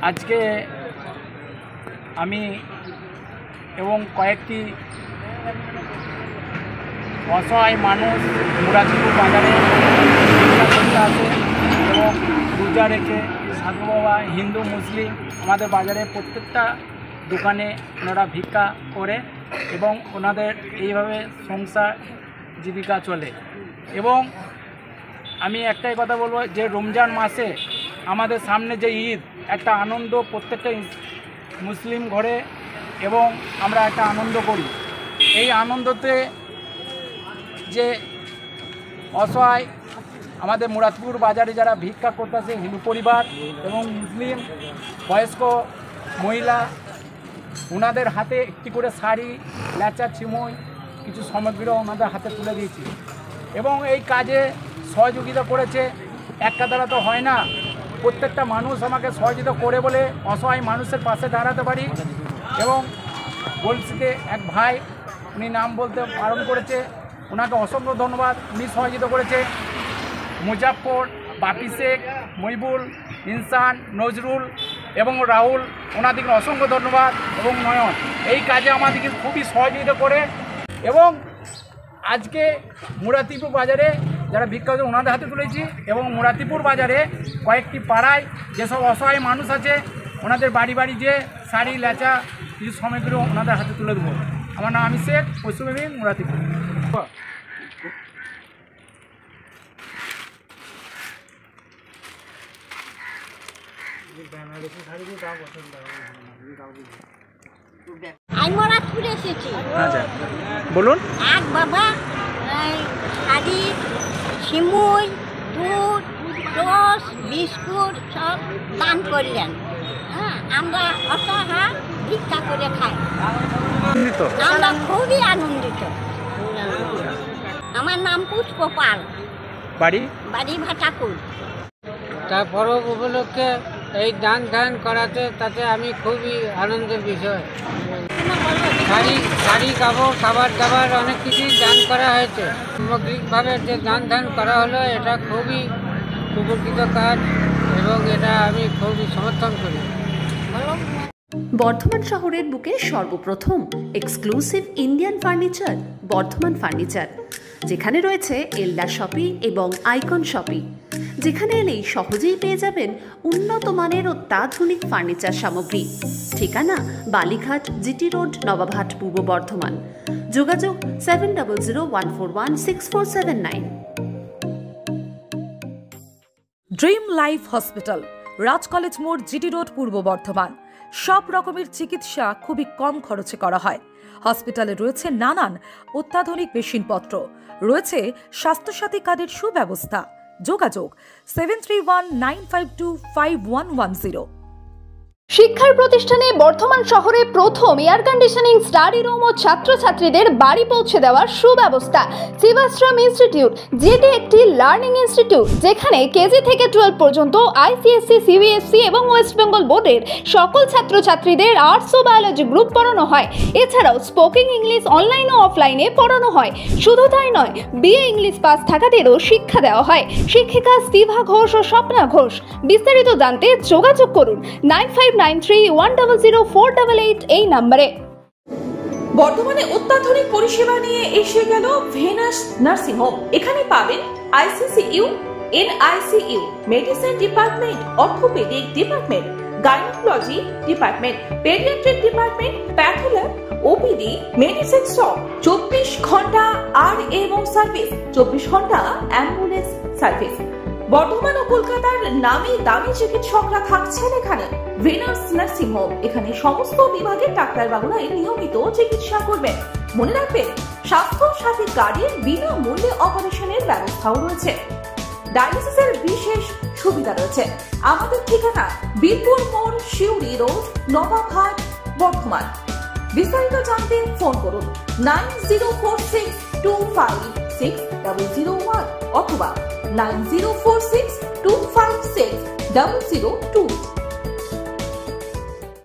আজকে আমি এবং কয়েকটি অসহায় মানুষ মুরাদপুর বাজারে ভিক্ষা করতে আসে এবং রোজা রেখে সাধু বাবা হিন্দু মুসলিম আমাদের বাজারে প্রত্যেকটা দোকানে ওনারা ভিক্ষা করে এবং ওনাদের এইভাবে সংসার জীবিকা চলে। এবং আমি একটাই কথা বলবো যে রমজান মাসে আমাদের সামনে যে ঈদ একটা আনন্দ প্রত্যেকটা মুসলিম ঘরে এবং আমরা একটা আনন্দ করি। এই আনন্দতে যে অসহায় আমাদের মুরাদপুর বাজারে যারা ভিক্ষা করতেছে হিন্দু পরিবার এবং মুসলিম বয়স্ক মহিলা ওনাদের হাতে একটি করে শাড়ি লেচা চিমই কিছু সামগ্রীও ওনাদের হাতে তুলে দিয়েছি এবং এই কাজে সহযোগিতা করেছে একটা দ্বারা তো হয় না, প্রত্যেকটা মানুষ আমাকে সহযোগিতা করে বলে অসহায় মানুষের পাশে দাঁড়াতে পারি। এবং গলসিতে এক ভাই উনি নাম বলতে বারণ করেছে, ওনাকে অসংখ্য ধন্যবাদ, উনি সহযোগিতা করেছে। মুজাফর, বাপি শেখ, মহিবুল, ইনসান, নজরুল এবং রাহুল ওনাদেরকে অসংখ্য ধন্যবাদ এবং নয়ন এই কাজে আমাদেরকে খুবই সহযোগিতা করে। এবং আজকে মুরাদপুর বাজারে যারা ভিক্ষা করে ওনাদের হাতে তুলেছি এবং মুরাদপুর বাজারে কয়েকটি পাড়ায় যেসব অসহায় মানুষ আছে ওনাদের বাড়ি বাড়ি যে শাড়ি লেচা কিছু সামগ্রী ওনাদের হাতে তুলে দেবো। আমার নাম আমি শেখ, পশ্চিমবঙ্গ মুরাদপুর। আমি মুরাদপুরে এসেছি। আচ্ছা বলুন। এক বাবা শাড়ি, সিমুই, দুধ, রস, বিস্কুট সব দান করলেন। হ্যাঁ, আমরা অসহায় ভিক্ষা করে খাই, আমরা খুবই আনন্দিত। আমার নাম পুষ্প পাল, বাড়ি ভাটাকুল। তার পরব উপলক্ষে এই দান ধ্যান করাতে তাতে আমি খুবই আনন্দের বিষয়। শাড়ি কাপড় খাবার দাবার অনেক কিছুই দান করা হয়েছে। সামগ্রিকভাবে যে দান ধ্যান করা হলো এটা খুবই উপকৃত কাজ এবং এটা আমি খুবই সমর্থন করি। বর্ধমান শহরের বুকে সর্বপ্রথম exclusive Indian furniture Bardhaman furniture, যেখানে রয়েছে এল্লা শপি এবং আইকন শপি, যেখানে এলেই সহজেই পেয়ে যাবেন উন্নত মানের অত্যাধুনিক ফার্নিচার সামগ্রী। ঠিকানা বালিঘাট, জিটি রোড, নবাবহাট, পূর্ব বর্ধমান। যোগাযোগ 7001416479। ড্রিম লাইফ হসপিটাল, রাজ কলেজ মোড়, জিটি রোড, পূর্ব বর্ধমান। সব রকমের চিকিৎসা খুবই কম খরচে করা হয়। হসপিটালে রয়েছে নানান অত্যাধুনিক মেশিনপত্র, রয়েছে স্বাস্থ্যসাথী কার্ডের সুব্যবস্থা। যোগাযোগ 7319525110। শিক্ষার প্রতিষ্ঠানে বর্ধমান শহরে প্রথম এয়ার কন্ডিশনিং স্টাডি রুম ও ছাত্রছাত্রীদের বাড়ি পৌঁছে দেওয়ার সুব্যবস্থা। শিবাশ্রম ইনস্টিটিউট, যেটি একটি লার্নিং ইনস্টিটিউট যেখানে কেজি থেকে 12 পর্যন্ত আইসিএসসি, সিবিএসসি এবং ওয়েস্ট বেঙ্গল বোর্ডের সকল ছাত্রছাত্রীদের আর্টস ও বায়োলজি গ্রুপ পড়ানো হয়। এছাড়াও স্পোকেন ইংলিশ অনলাইন ও অফলাইনে পড়ানো হয়। শুধু তাই নয়, বিএ ইংলিশ পাস থাকাদেরও শিক্ষা দেওয়া হয়। শিক্ষিকা স্তিভা ঘোষ ও স্বপ্না ঘোষ। বিস্তারিত জানতে যোগাযোগ করুন 9593100488 এই নম্বরে। বর্তমানে অত্যাধুনিক পরিষেবা নিয়ে এসে গেল ভেনাস নার্সিং হোম। এখানে পাবেন ICCU, NICU, medicine department, orthopaedic department, gynaecology department, paediatric department, path lab, OPD, medicine shop, 24 ঘন্টা আর এবং সার্ভিস, 24 ঘন্টা অ্যাম্বুলেন্স সার্ভিস। বর্ধমান ও কলকাতার নামি দামি চিকিৎসকরা থাকছেন এখানে। ভেনাস নার্সিং হোম, এখানে সমস্ত বিভাগের ডাক্তারবাবুরাই নিয়মিত চিকিৎসা করবেন। মনে রাখবেন, স্বাস্থ্য সাথী কার্ডের বিনামূল্যে অপারেশনের ব্যবস্থাও রয়েছে। ডায়ালিসিসের বিশেষ সুবিধা রয়েছে। আমাদের ঠিকানা বীরপুর মোড়, শিউরি রোড, নবাবহাট, বর্ধমান। বিস্তারিত জানতে ফোন করুন 9046256001 অথবা 9046256002।